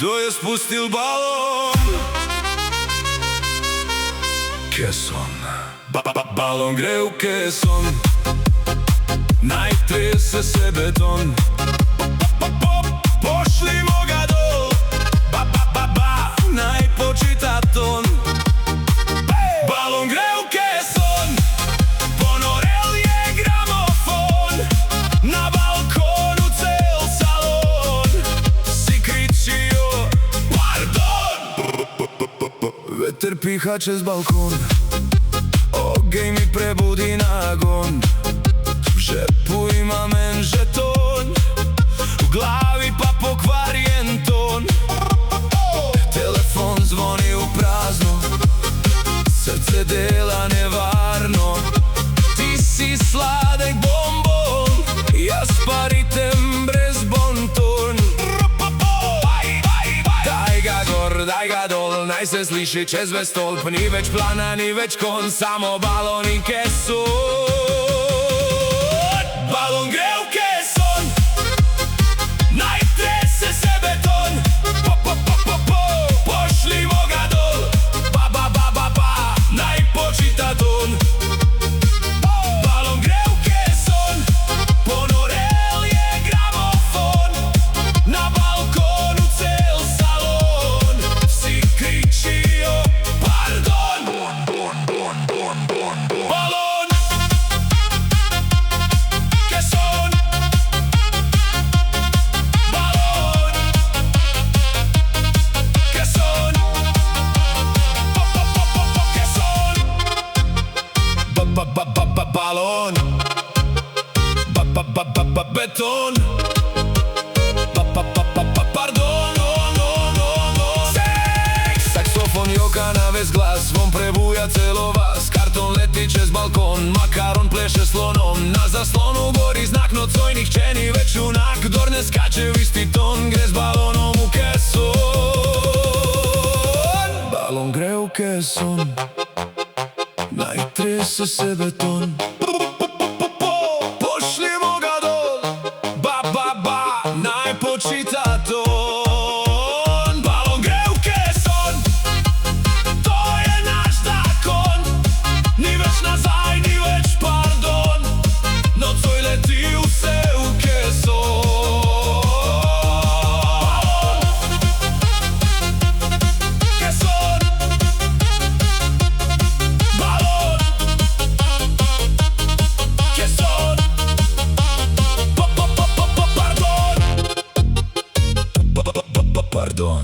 kdo je spustil balon? Keson. Balon gre v keson, naj trese se beton. Pošljimo ga dol, naj počita ton. Balon gre v keson, ponorel je gramofon. Na balkonu cel salon, vsi kričijo pardon. Veter piha čez balkon, ogej mi prebudi nagon. V žepu imam en žeton, v glavi pa pokvarjen ton. Telefon zvoni v prazno, srce dela nevarno. Ti si sladek bombon, jaz pa ritem brez bonton. Daj ga gor, daj ga dol, naj se sliši čez ves stolp. Ni več plana, ni več kon, samo balon in keson. Balon gre v keson, naj trese se beton. Pošljimo ga dol, naj počita ton. Balon gre v keson, ponorel je gramofon. Na balkonu cel salon, vsi kričijo pardon. Balon, keson, balon, keson, keson. Balon, beton. Pardon, saksofon joka na ves glas, zvon prebuja celo vas. Karton leti čez balkon, makaron pleše slonom. Na zaslonu gori znak, nocoj nihče ni več junak. Kdor ne skače v isti ton, gre z balonom v keson. Balon gre v keson, naj trese se beton. Pošljimo ga dol, naj počita ton. Balon gre v keson, to je naš zakon. Ni več nazaj, ni več pardon, nocoj leti vse v keson. Keson, balon, keson, pardon.